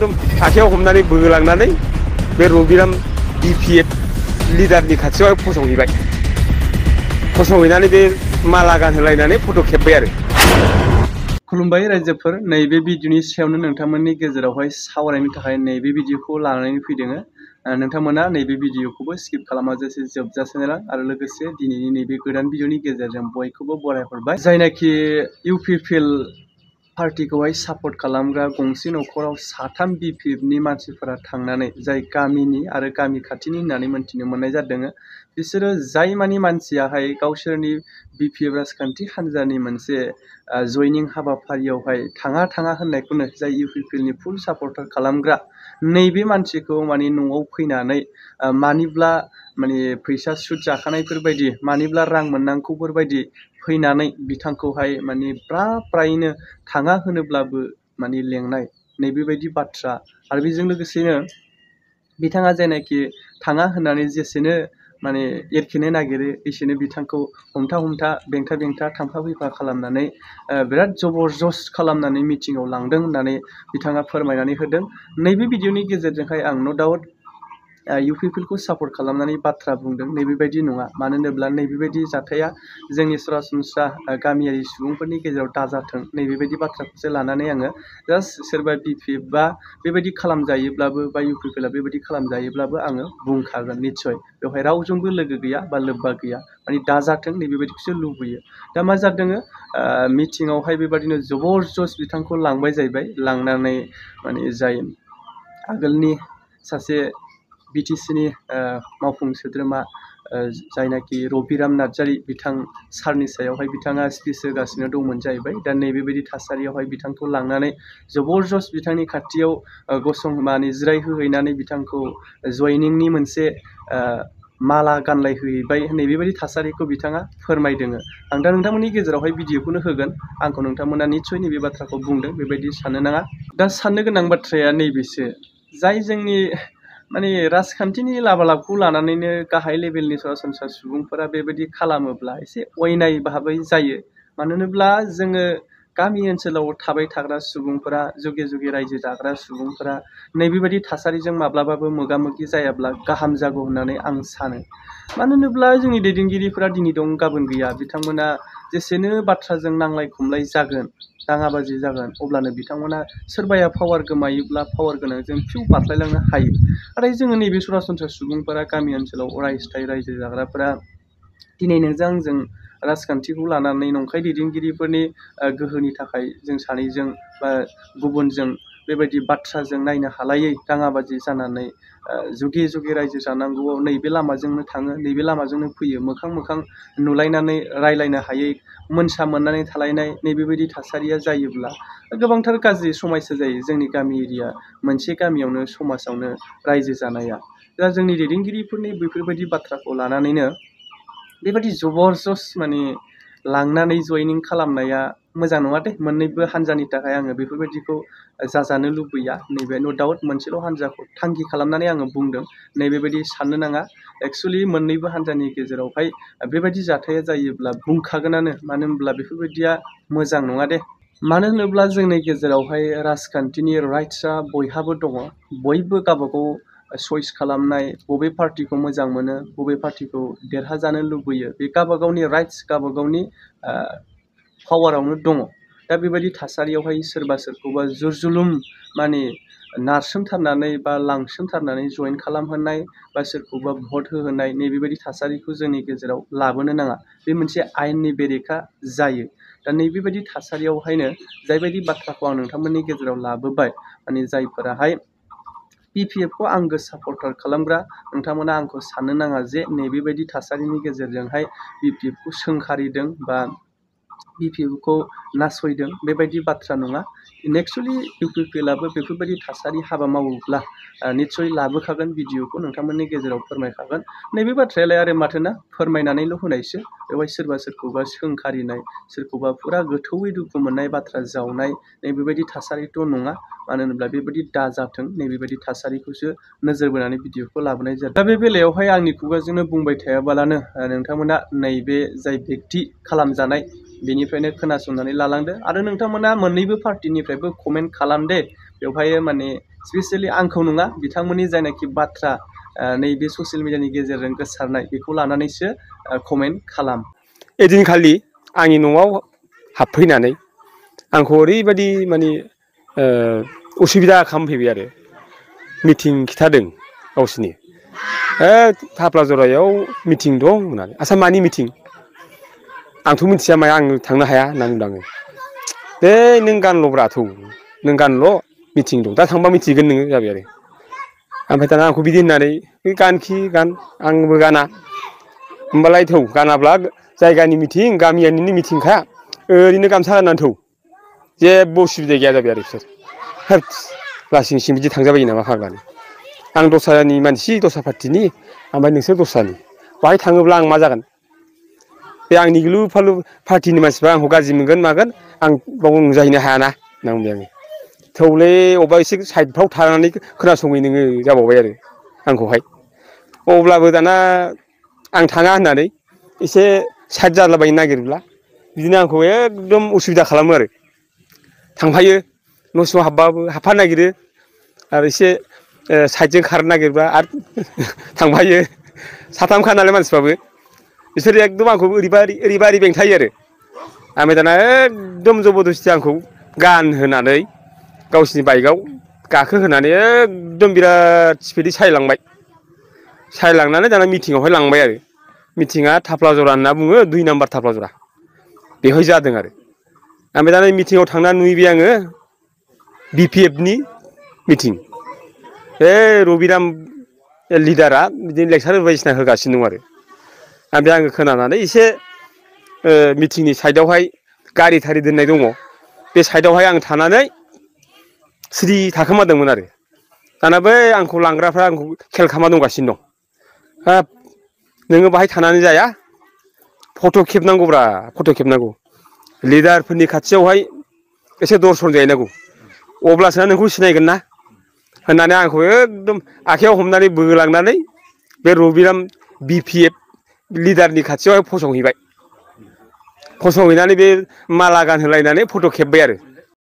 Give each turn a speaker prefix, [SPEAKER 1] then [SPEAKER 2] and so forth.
[SPEAKER 1] एकदम सासेयाव हमनानै बोलांनानै बे रबिराम BPF लिडारनि खाथियाव फसंहैबाय। फसंहैनानै बे माला गानहोलायनानै फट' खेबबाय आरो।
[SPEAKER 2] खुलुमबाय रायजोफोर, नैबे भिडिअनि सायावनो नोंथांमोननि गेजेरावहाय सावरायनो थाखाय नैबे भिडिअखौ लानानै फैदों। नोंथांमोना नैबे भिडिअखौबो स्किप खालामाजासे जोबजासे नायलां आरो लोगोसे दिनैनि नैबे गोदान भिडिअनि गेजेरजों बयखौबो बरायहरबाय। जायनाखि UPPL पार्टिखौहाय सापर्ट खालामग्रा गंसे न'खराव 3 BPFनि मानसिफोरा थांनानै जाय गामिनि आरो गामि खाथिनि होननानै मोनथिनो मोननाय जादों। बिसोरो जाय मानि मानसियाहाय गावसोरनि BPF राजखान्थि हान्जानि मोनसे जयनिं हाबाफारियावहाय थाङा होननायखौनो जाय UPPLनि फुल सापर्टार खालामग्रा नैबे मानसिखौ माने न'आव फैनानै मानिब्ला माने फैसा सुद जाखानायफोर बायदि मानिब्ला रां मोननांगौफोर बायदि फैनानै बिथांखौहाय माने फ्रायैनो थाङा होनोब्लाबो माने लेंनाय नैबेबायदि बाथ्रा आरो बेजों लोगोसेनो बिथाङा जायनाखि थाङा होननानै जेसेनो माने एरखेनो नागिरो एसेनो बिथांखौ हमथा बेंथा थांफा फैफा खालामनानै बिराद जबरदस्त खालामनानै मिटिंआव लांदों होननानै बिथाङा फोरमायनानै होदों। नैबे भिडिअनि गेजेरजोंहाय आं न' डाउट UPPLखौ सापर्ट खालामनानै बाथ्रा बुंदों। नैबेबायदि नङा, मानो होनोब्ला नैबेबायदि जाथाया जोंनि सरासनस्रा गामियारि सुबुंफोरनि गेजेराव दाजाथों नैबेबायदि बाथ्राखौसो लानानै आङो जास्ट सोरबा BPF बा बेबायदि खालामजायोब्लाबो बा UPPLआ बेबायदि खालामजायोब्लाबो आङो बुंखागोन निस्सय। बेवहाय रावजोंबो लोगो गैया बा लोब्बा गैया, माने दाजाथों नैबेबायदिखौसो लुबैयो। दा मा जादों, मिटिंआवहाय बेबायदिनो जबरदस्त बिथांखौ लांबाय जाहैबाय। लांनानै माने जाय आगोलनि सासे BTCनि मावफुं सोद्रोमा जायनाखि रबिराम नार्जारि बिथां सारनि सायावहाय बिथाङा स्पिच होगासिनो दंमोन जाहैबाय। दा नैबेबायदि थासारियावहाय बिथांखौ लांनानै जबरदस्त बिथांनि खाथियाव गसंनानै जिरायहोहैनानै बिथांखौ जयनिंनि मोनसे माला गानलायहोहैबाय। नैबेबायदि थासारिखौ बिथाङा फोरमायदों। आं दा नोंथांमोननि गेजेरावहाय भिडिअखौनो होगोन। आंखौ नोंथांमोना निस्सय नैबे बाथ्राखौ बुंदों बेबायदि साननो नाङा। दा साननो गोनां बाथ्राया नैबेसो, जाय जोंनि माने राजखान्थिनि लाबालाबखौ लानानैनो गाहाय लेभेलनि सरासनस्रा सुबुंफोरा बेबायदि खालामोब्ला एसे अयनाय भाबै जायो। मानो होनोब्ला जोङो गामि ओनसोलाव थाबाय थाग्रा सुबुंफोरा जुगे रायजो जाग्रा सुबुंफोरा नैबेबायदि थासारिजों माब्लाबाबो मोगा मोगि जायाब्ला गाहाम जागौ होननानै आं सानो। मानो होनोब्ला जोंनि दैदेनगिरिफोरा दिनै दं गाबोन गैया। बिथांमोना जेसेनो बाथ्राजों नांलाय खमलाय जागोन, दाङाबाजि जागोन, अब्लानो बिथांमोना सोरबाया पावार गोमायोब्ला पावार गोनांजों फिउ बारस्लायलांनो हायो। नाथाय जोङो नैबे सरासनस्रा सुबुंफोरा गामि ओनसोलाव अरायस्थाय रायजो जाग्राफोरा दिनै नोंजों आंजों राजखान्थिखौ लानानै नंखाय दैदेनगिरिफोरनि गोहोनि थाखाय जों सानैजों बा गुबुनजों बेबायदि बाथ्राजों नायनो हालायै दाङाबाजि जानानै जुगे रायजो जानांगौआव नैबे लामाजोंनो थाङो नैबे लामाजोंनो फैयो, मोखां नुलायनानै रायलायनो हायै मोनसा मोननानै थालायनाय नैबेबायदि थासारिया जायोब्ला गोबांथार गाज्रि समयसा जायो जोंनि गामि एरिया मोनसे गामियावनो समाजावनो रायजो जानाया। दा जोंनि दैदेनगिरिफोरनि बेफोरबायदि बाथ्राखौ लानानैनो बेबायदि जबरदस्त माने लांनानै जयनिं खालामनाया मोजां नङा दे। मोननैबो हान्जानि थाखाय आङो बेफोरबायदिखौ जाजानो लुबैया। नैबे न' डाउट मोनसेल' हान्जाखौ थांखि खालामनानै आङो बुंदों नैबेबायदि साननो नाङा। एक्सुवेलि मोननैबो हान्जानि गेजेरावहाय बेबायदि जाथाया जायोब्ला बुंखागोनानो, मानो होनब्ला बेफोरबायदिया मोजां नङा दे। मानो होनोब्ला जोंनि गेजेरावहाय राजखान्थिनि राइट्सआ बयहाबो दङ। बयबो गावबागाव चइस खालामनाय बबे पार्टिखौ मोजां मोनो, बबे पार्टिखौ देरहाजानो लुबैयो, बे गावबागावनि राइट्स गावबागावनि पावारावनो दङ। दा बेबायदि थासारियावहाय सोरबा सोरखौबा जुलुम माने नारसोमथारनानै बा लांसोमथारनानै जइन खालामहोनाय बा सोरखौबा भट होहोनाय नैबेबायदि थासारिखौ जोंनि गेजेराव लाबोनो नाङा। बे मोनसे आयेननि बेरेखा जायो। दा नैबेबायदि थासारियावहायनो जायबायदि बाथ्राखौ आं नोंथांमोननि गेजेराव लाबोबाय, माने जायफोराहाय BPFखौ आंगो सापर्टार खालामग्रा नोंथांमोना आंखौ साननो नाङा जे नैबेबायदि थासारिनि गेजेरजोंहाय BPFखौ सोंखारिदों बा BPFखौ नासयदों, बेबायदि बाथ्रा नङा। एक्सुवेलि UPPLआबो बेफोरबायदि थासारि हाबा मावोब्ला निस्सय लाबोखागोन, भिडिअखौ नोंथांमोननि गेजेराव फोरमायखागोन। नैबे बाथ्रायालाय आरो माथोना फोरमायनानैल' होनायसो। बेवहाय सोरबा सोरखौबा सोंखारिनाय, सोरखौबा फुरा गोथौयै दुखु मोननाय बाथ्रा जावनाय नैबेबायदि थासारिथ' नङा। मानो होनोब्ला बेबायदि दाजाथों नैबेबायदि थासारिखौसो नोजोर बोनानै भिडिअखौ लाबोनाय जादों। दा बे बेलायावहाय आंनि खुगाजोंनो बुंबाय थायाबालानो नोंथांमोना नैबे जाय बेक्ति खालामजानाय बेनिफ्रायनो खोनासंनानै लालांदो आरो नोंथांमोना मोननैबो पार्टिनिफ्रायबो कमेन्ट खालाम दे। बेवहाय माने स्पेसियेलि आंखौ नङा बिथांमोननि जायनाखि बाथ्रा नैबे ससियेल मिडियानि गेजेरजों गोसारनाय बेखौ लानानैसो कमेन्ट खालाम।
[SPEAKER 1] एदिनखालि आंनि न'आव हाबफैनानै आंखौ ओरैबायदि माने उसुबिदा खालामफैबाय आरो मिटिं खिथादों गावसिनि थाफ्लाजरायाव मिटिं दं होननानै। आच्छा मानि मिटिं? आंथ' मिथिया माया आं थांनो हाया होनना बुंदों आङो। दे नों गानल'ब्रा थौ नों गानल' मिटिं दं दा थांबा मिथिगोन नोङो जाबाय आरो। ओमफ्राय दाना आंखौ बिदि होननानै गानखि गान आंबो गाना होमबालाय थौ गानाब्ला जायगानि मिटिं गामियारिनि मिटिंखा ओरैनो गामसा गाननानै थौ जेबो उसुबिदा गैया जाबाय आरो बिसोर। होद लासिं सिं बिदि थांजाबायो नामा फाग्लानो। आं दस्रानि मानसि दस्रा पार्टिनि ओमफ्राय नोंसोर दस्रानि बाहाय थाङोब्ला आं मा जागोन? बे आंनि गिलु फालु पार्टिनि मानसिफ्रा आंखौ गाज्रि मोनगोन मागोन आं बाव नुजाहैनो हायाना होनना बुंबाय आङो। थौलै अबेबा एसे साइडफ्राव थानानै खोनासङै नोङो जाबावबाय आरो आंखौहाय। अब्लाबो दाना आं थाङा होननानै एसे साइड जालाबायनो नागिरोब्ला बिदिनो आंखौ एकदम उसुबिदा खालामो आरो। थांफायो न' सिङाव हाबबाबो हाबफानो नागिरो आरो एसे साइडजों खारनो नागिरबा आरो थांफायो। साथामखा नालाय मानसिफ्राबो बिसोर एकदम आंखौ ओरैबा ओरै बेंथायो आरो। ओमफ्राय दाना एकदम जबरदस्ति आंखौ गानहोनानै गावसिनि बाइकआव गाखोहोनानै एकदम बिराद स्पिडै सालायलांबाय। सालायलांनानै दाना मिटिंआवहाय लांबाय आरो। मिटिंआ थाफ्लाजरा होनना बुङो 2 नाम्बार थाफ्लाजरा बेवहाय जादों आरो। ओमफ्राय दा नै मिटिंआव थांनानै नुहैबाय आङो बि पि एफ नि मिटिं। बे रबिराम लिडारा बिदिनो लेक्सार बायदिसिना होगासिनो दं आरो। ओमफ्राय आङो खोनानानै एसे मिटिंनि साइडआवहाय गारि थारि दोननाय दङ बे साइडआवहाय आं थानानै सिरि थाखोमादोंमोन आरो। दाना बै आंखौ लांग्राफ्रा आंखौ खेल खालामना दंगासिनो दं। हाब नोङो बाहाय थानानै जाया फट' खेबनांगौब्रा फट' खेबनांगौ। लिडारफोरनि खाथियावहाय एसे दर्शन जाहैनांगौ अब्लासो नोंखौ सिनायगोन ना होननानै आंखौ एकदम आखाइयाव हमनानै बोलांनानै बे रबिराम बि पि एफ लिडारनि खाथियावहाय फसंहैबाय। फसंहैनानै बे माला गानहोलायनानै फट' खेबबाय आरो।